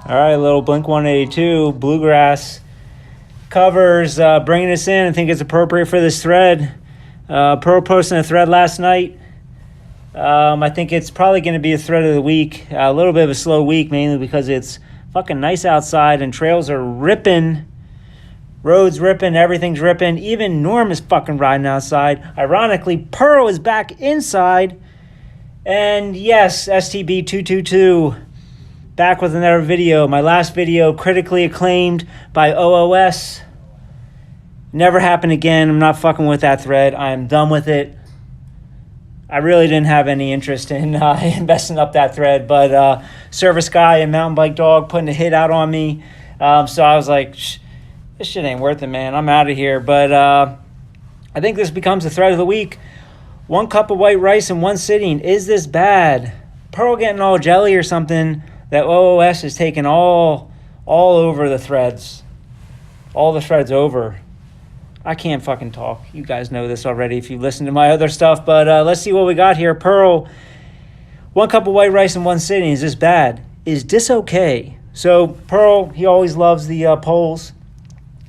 All right, little Blink 182 bluegrass covers bringing us in. I think it's appropriate for this thread. Pearl posted a thread last night. I think it's probably going to be a thread of the week. A little bit of a slow week, mainly because it's fucking nice outside and trails are ripping. Roads ripping, everything's ripping. Even Norm is fucking riding outside. Ironically, Pearl is back inside. And yes, STB222 back with another video. My last video, critically acclaimed by OOS. Never happened again. I'm not fucking with that thread. I'm done with it. I really didn't have any interest in investing up that thread, but Service Guy and Mountain Bike Dog putting a hit out on me. So I was like, this shit ain't worth it, man. I'm out of here. But I think this becomes the thread of the week. 1 cup of white rice in one sitting. Is this bad? Pearl getting all jelly or something that OOS is taking all over the threads. All the threads over. I can't fucking talk. You guys know this already if you listen to my other stuff. But let's see what we got here. Pearl, 1 cup of white rice in one sitting. Is this bad? Is this okay? So Pearl, he always loves the polls.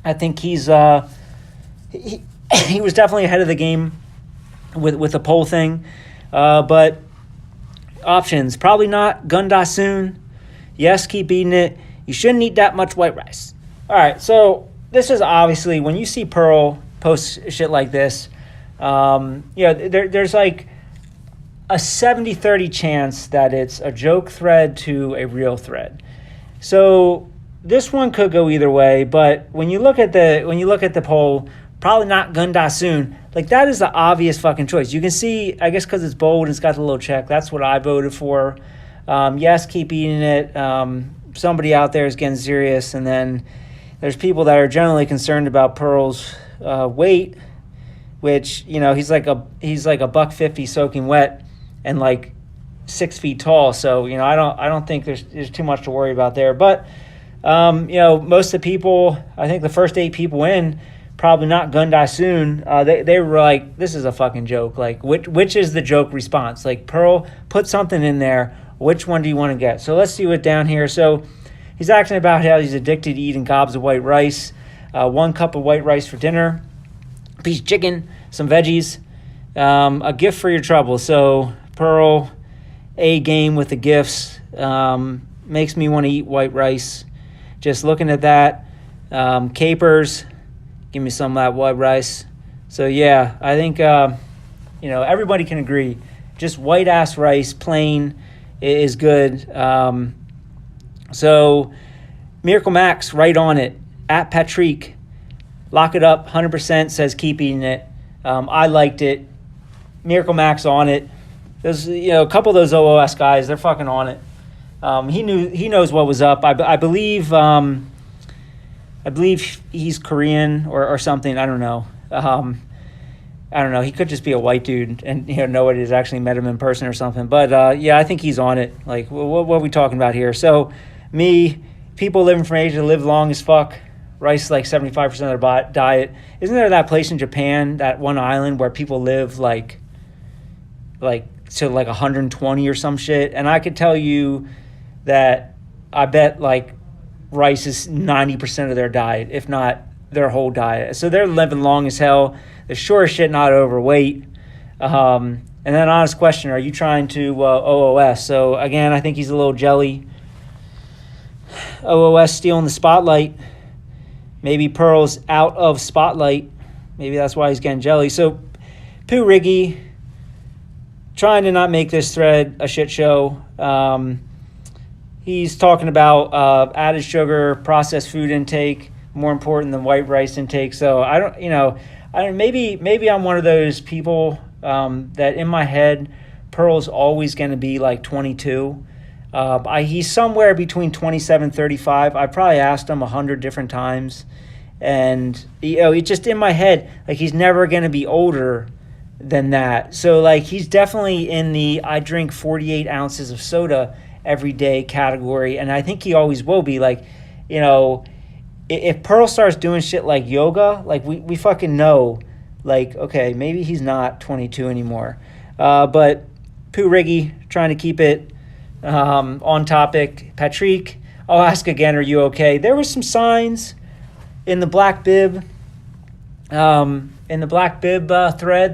I think he was definitely ahead of the game with the poll thing. But options, probably not. Gunda soon. Yes, keep eating it. You shouldn't eat that much white rice. All right, so this is obviously, when you see Pearl post shit like this, there's like a 70-30 chance that it's a joke thread to a real thread. So this one could go either way, but when you look at the poll, probably not Gunda soon. Like, that is the obvious fucking choice. You can see, I guess because it's bold and it's got the little check, that's what I voted for. Yes, keep eating it. Somebody out there is getting serious, and then there's people that are generally concerned about Pearl's weight, which, he's like a $150 soaking wet and like 6 feet tall. So I don't think there's too much to worry about there. But most of the people, I think the first 8 people in, probably not Gunda soon. They were like, this is a fucking joke. Like, which is the joke response? Like, Pearl, put something in there. Which one do you want to get? So let's see what down here. So he's asking about how he's addicted to eating gobs of white rice. 1 cup of white rice for dinner. A piece of chicken. Some veggies. A gift for your trouble. So Pearl, A game with the gifts. Makes me want to eat white rice. Just looking at that. Capers. Give me some of that white rice. So yeah, I think everybody can agree. Just white ass rice, plain, is good. So Miracle Max, right on it. At Patrick, lock it up. 100% says keep eating it. I liked it. Miracle Max on it. There's a couple of those OOS guys. They're fucking on it. He knows what was up. I believe he's Korean or something. I don't know. I don't know. He could just be a white dude and nobody's actually met him in person or something. But I think he's on it. Like, what are we talking about here? So people living from Asia live long as fuck. Rice is like 75% of their diet. Isn't there that place in Japan, that one island where people live like to like 120 or some shit? And I could tell you that I bet like rice is 90% of their diet, if not their whole diet. So they're living long as hell. They're sure as shit not overweight. And then honest question, are you trying to OOS? So again, I think he's a little jelly. OOS stealing the spotlight. Maybe Pearl's out of spotlight. Maybe that's why he's getting jelly. So Pooh Riggy, trying to not make this thread a shit show. He's talking about added sugar, processed food intake, more important than white rice intake. So I don't, maybe I'm one of those people that in my head, Pearl's always going to be like 22. He's somewhere between 27 and 35. I probably asked him 100 different times. And, it's just in my head, like, he's never going to be older than that. So, like, he's definitely in the I drink 48 ounces of soda every day category. And I think he always will be. Like, if Pearl starts doing shit like yoga, like, we fucking know, like, okay, maybe he's not 22 anymore. But Pooh Riggy, trying to keep it on topic. Patrick, I'll ask again, are you okay? There were some signs in the black bib, thread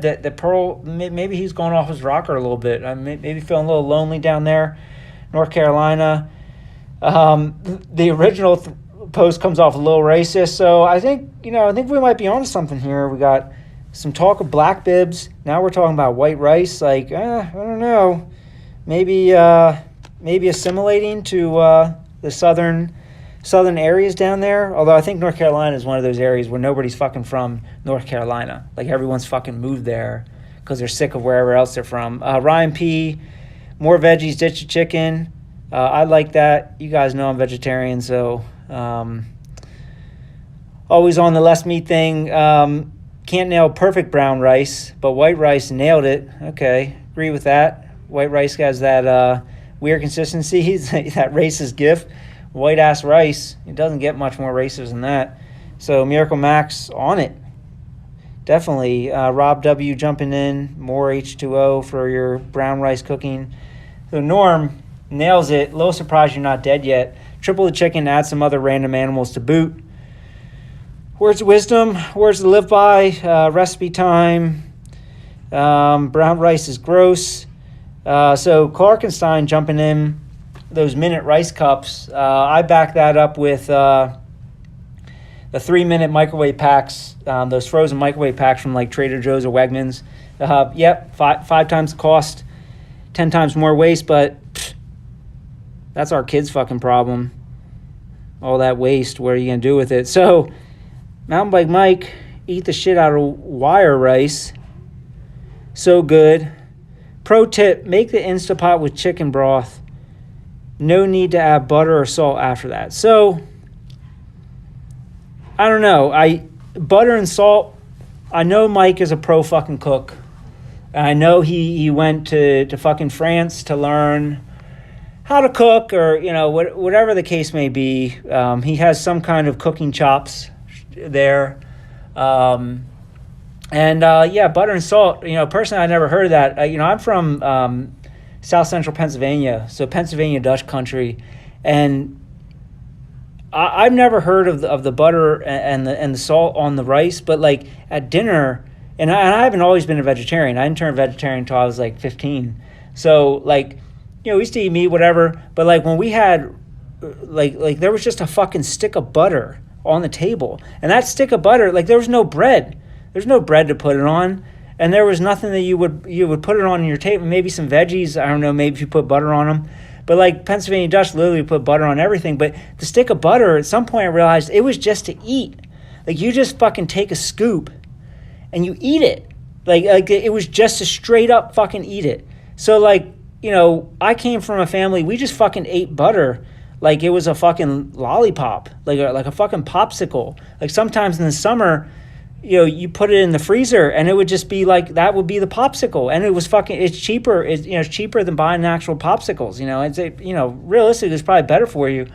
that Pearl, maybe he's going off his rocker a little bit. Maybe feeling a little lonely down there, North Carolina. The original post comes off a little racist, so I think we might be onto something here. We got some talk of black bibs. Now we're talking about white rice. Like, I don't know, maybe assimilating to the southern areas down there. Although I think North Carolina is one of those areas where nobody's fucking from North Carolina. Like, everyone's fucking moved there because they're sick of wherever else they're from. Ryan P, more veggies, ditch the chicken. I like that. You guys know I'm vegetarian, so always on the less meat thing. Can't nail perfect brown rice, but white rice nailed it. Okay, agree with that. White rice has that weird consistency, that racist gif. White ass rice. It doesn't get much more racist than that. So Miracle Max on it. Definitely. Rob W jumping in. More H2O for your brown rice cooking. So Norm nails it. A little surprised you're not dead yet. Triple the chicken, add some other random animals to boot. Words of wisdom, words to live by, recipe time. Brown rice is gross. So Clarkenstein jumping in, those minute rice cups. I back that up with the 3-minute microwave packs, those frozen microwave packs from like Trader Joe's or Wegmans. Yep, five times the cost, 10 times more waste, but that's our kids' fucking problem. All that waste, what are you going to do with it? So, Mountain Bike Mike, eat the shit out of wire rice. So good. Pro tip, make the Instapot with chicken broth. No need to add butter or salt after that. So, I don't know. Butter and salt, I know Mike is a pro fucking cook. I know he went to fucking France to learn how to cook, or whatever the case may be. He has some kind of cooking chops there. Butter and salt, personally I never heard of that. I'm from South Central Pennsylvania, so Pennsylvania Dutch country, and I've never heard of the butter and the salt on the rice. But like at dinner, and I haven't always been a vegetarian. I didn't turn vegetarian until I was like 15. So like, we used to eat meat, whatever. But like when we had, like there was just a fucking stick of butter on the table, and that stick of butter, like there was no bread. There's no bread to put it on, and there was nothing that you would put it on your table. Maybe some veggies. I don't know. Maybe if you put butter on them. But like Pennsylvania Dutch literally put butter on everything. But the stick of butter, at some point I realized it was just to eat. Like you just fucking take a scoop and you eat it. Like it was just to straight up fucking eat it. So like, I came from a family, we just fucking ate butter like it was a fucking lollipop, like a fucking popsicle. Like sometimes in the summer, you put it in the freezer and it would just be like, that would be the popsicle. And it was it's cheaper. It's cheaper than buying actual popsicles. Realistically, it's probably better for you.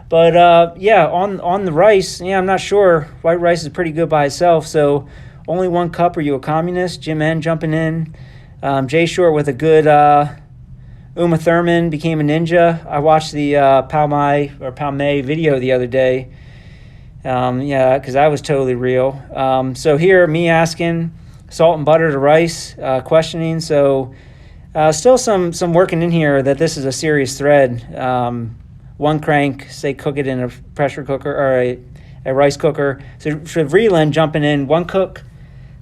But on the rice, I'm not sure. White rice is pretty good by itself. So only 1 cup. Are you a communist? Jim N jumping in. Jay Short with a good Uma Thurman became a ninja. I watched the Palmay video the other day. Because that was totally real. So here, me asking, salt and butter to rice, questioning. So still some working in here that this is a serious thread. 1 crank, say cook it in a pressure cooker or a rice cooker. So for Vreeland jumping in, 1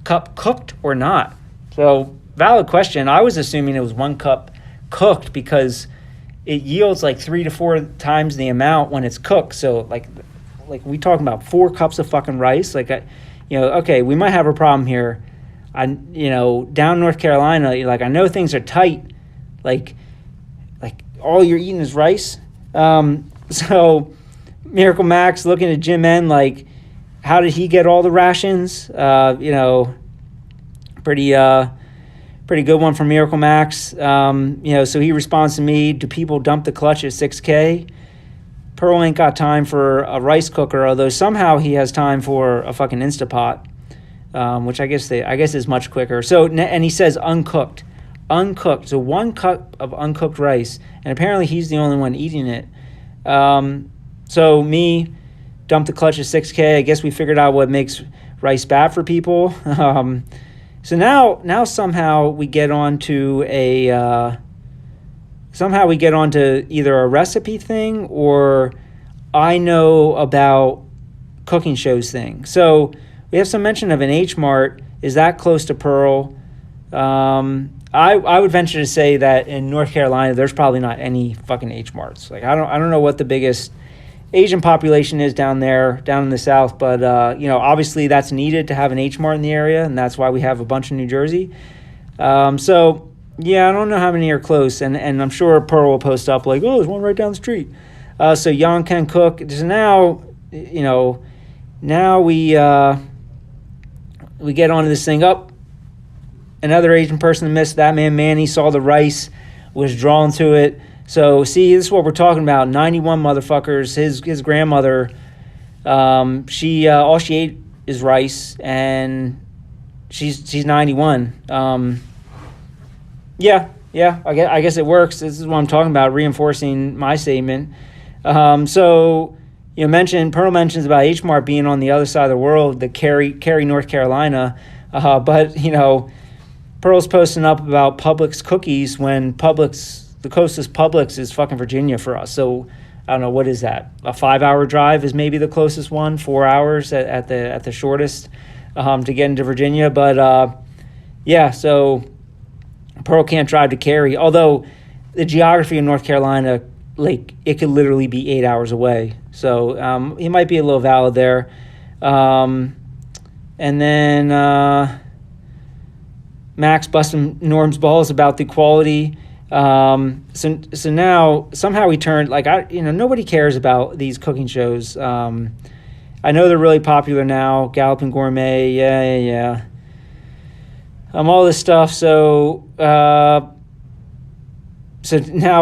cup cooked or not. So valid question. I was assuming it was 1 cup cooked because it yields like 3 to 4 times the amount when it's cooked. So like we talking about 4 cups of fucking rice. Okay, we might have a problem here. Down North Carolina, I know things are tight. Like all you're eating is rice. So Miracle Max looking at Jim N, like, how did he get all the rations? Pretty good one from Miracle Max. So he responds to me, do people dump the clutch at 6K? Pearl ain't got time for a rice cooker, although somehow he has time for a fucking Instapot, which I guess is much quicker. So, and he says uncooked. So 1 cup of uncooked rice, and apparently he's the only one eating it. So me, dumped the clutch at 6K. I guess we figured out what makes rice bad for people. So now somehow we get onto either a recipe thing or I know about cooking shows thing. So we have some mention of an H Mart. Is that close to Pearl? I would venture to say that in North Carolina, there's probably not any fucking H Marts. Like I don't know what the biggest Asian population is down there, down in the South, but obviously that's needed to have an H Mart in the area, and that's why we have a bunch in New Jersey. So yeah, I don't know how many are close, and I'm sure Pearl will post up like, oh, there's one right down the street. So Yon can cook. So now, now we get onto this thing up. Another Asian person missed. That man Manny saw the rice, was drawn to it. So see, this is what we're talking about. 91 motherfuckers. His grandmother, she all she ate is rice, and she's 91. Yeah. I guess it works. This is what I'm talking about, reinforcing my statement. So Pearl mentions about H Mart being on the other side of the world, the Cary, North Carolina, but Pearl's posting up about Publix cookies when the closest Publix is fucking Virginia for us. So I don't know, what is that? A 5-hour drive is maybe the closest one, 4 hours at the shortest to get into Virginia. But so Pearl can't drive to Cary, although the geography of North Carolina, like it could literally be 8 hours away. So he might be a little valid there. And then Max busting Norm's balls about the quality. So now somehow we turned, nobody cares about these cooking shows. I know they're really popular now. Galloping Gourmet, yeah. All this stuff. So now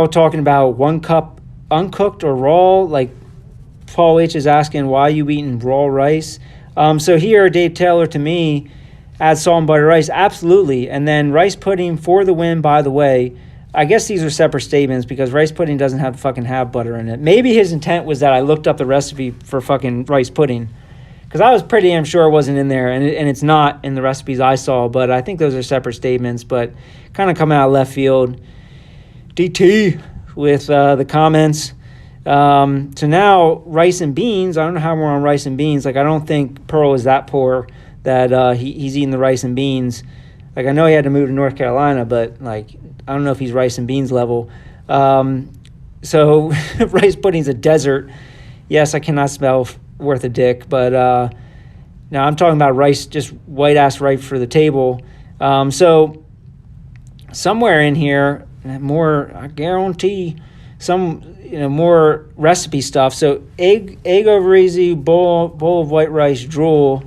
talking about 1 cup uncooked or raw, like Paul H is asking, why are you eating raw rice? So here, Dave Taylor, to me, add salt and butter rice, absolutely. And then rice pudding for the win, by the way. I guess these are separate statements because rice pudding doesn't have butter in it. Maybe his intent was that I looked up the recipe for fucking rice pudding, because I was pretty damn sure it wasn't in there, and it's not in the recipes I saw, but I think those are separate statements, but kind of coming out of left field. DT with the comments. So now rice and beans, I don't know how we're on rice and beans. Like, I don't think Pearl is that poor that he's eating the rice and beans. Like, I know he had to move to North Carolina, but like, I don't know if he's rice and beans level. So rice pudding's a desert. Yes, I cannot smell worth a dick, but now I'm talking about rice, just white ass rice for the table. So somewhere in here, more, I guarantee, some more recipe stuff. So egg over easy, bowl of white rice, drool.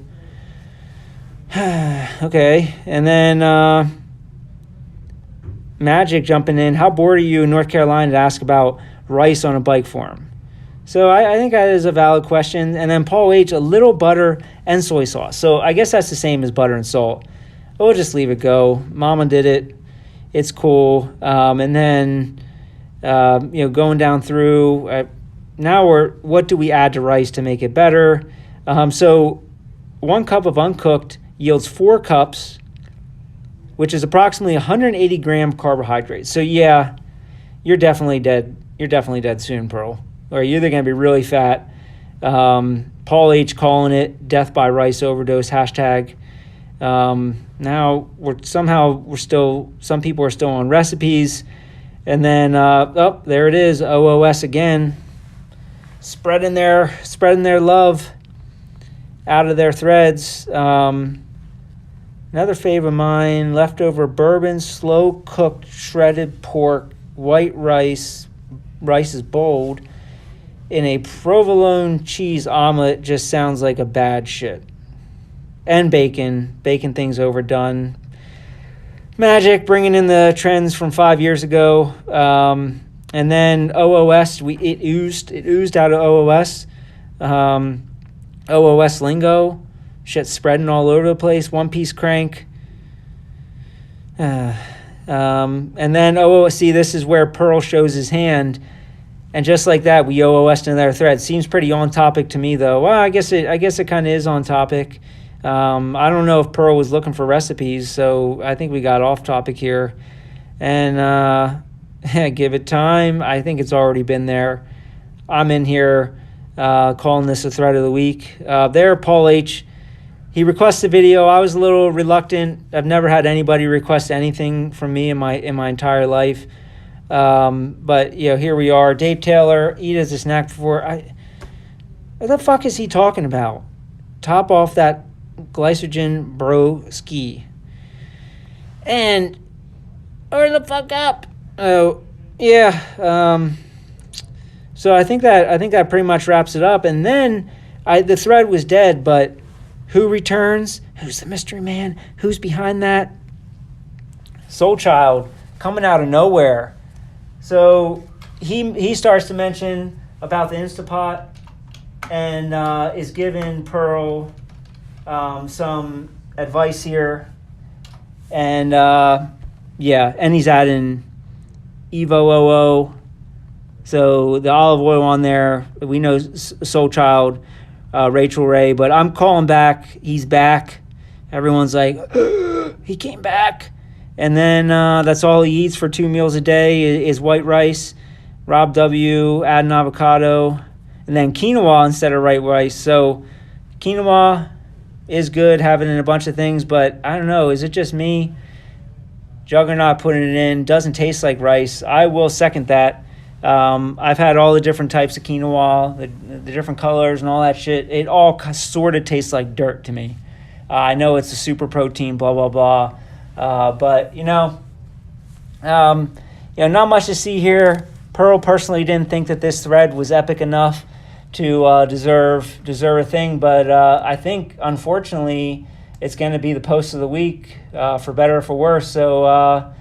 Okay, and then Magic jumping in. How bored are you in North Carolina to ask about rice on a bike forum? So I think that is a valid question. And then Paul H, a little butter and soy sauce. So I guess that's the same as butter and salt. We'll just leave it go. Mama did it. It's cool. And then going down through. Now what do we add to rice to make it better? So 1 cup of uncooked yields 4 cups, which is approximately 180 gram carbohydrates. So yeah, you're definitely dead. You're definitely dead soon, Pearl. Or you're either going to be really fat. Paul H calling it death by rice overdose hashtag. Now some people are still on recipes. And then, there it is, OOS again, spreading their love out of their threads. Another favorite of mine, leftover bourbon, slow-cooked shredded pork, white rice is bold, in a provolone cheese omelet just sounds like a bad shit. And bacon things overdone. Magic, bringing in the trends from 5 years ago. And then OOS, it oozed out of OOS. OOS lingo. Shit spreading all over the place. One Piece crank. And then OOS, see, this is where Pearl shows his hand. And just like that, we owe West another thread. Seems pretty on topic to me, though. Well, I guess it kind of is on topic. I don't know if Pearl was looking for recipes, so I think we got off topic here. And give it time. I think it's already been there. I'm in here calling this a thread of the week. There, Paul H. He requested a video. I was a little reluctant. I've never had anybody request anything from me in my entire life. But here we are. Dave Taylor, eat as a snack before. What the fuck is he talking about? Top off that glycogen bro ski. And hurry the fuck up. Oh yeah. So I think that pretty much wraps it up. And then the thread was dead, but who returns? Who's the mystery man? Who's behind that? Soul Child coming out of nowhere. So he starts to mention about the Instapot and is giving Pearl some advice here. And and he's adding Evo 00. So the olive oil on there, we know Soul Child, Rachel Ray, but I'm calling back. He's back. Everyone's like, he came back. And then that's all he eats for 2 meals a day is white rice. Rob W. adding avocado. And then quinoa instead of white rice. So quinoa is good, having in a bunch of things, but I don't know. Is it just me? Juggernaut putting it in. Doesn't taste like rice. I will second that. I've had all the different types of quinoa, the different colors and all that shit. It all sort of tastes like dirt to me. I know it's a super protein, blah, blah, blah. But, not much to see here. Pearl personally didn't think that this thread was epic enough to deserve a thing. But I think, unfortunately, it's going to be the post of the week, for better or for worse. So,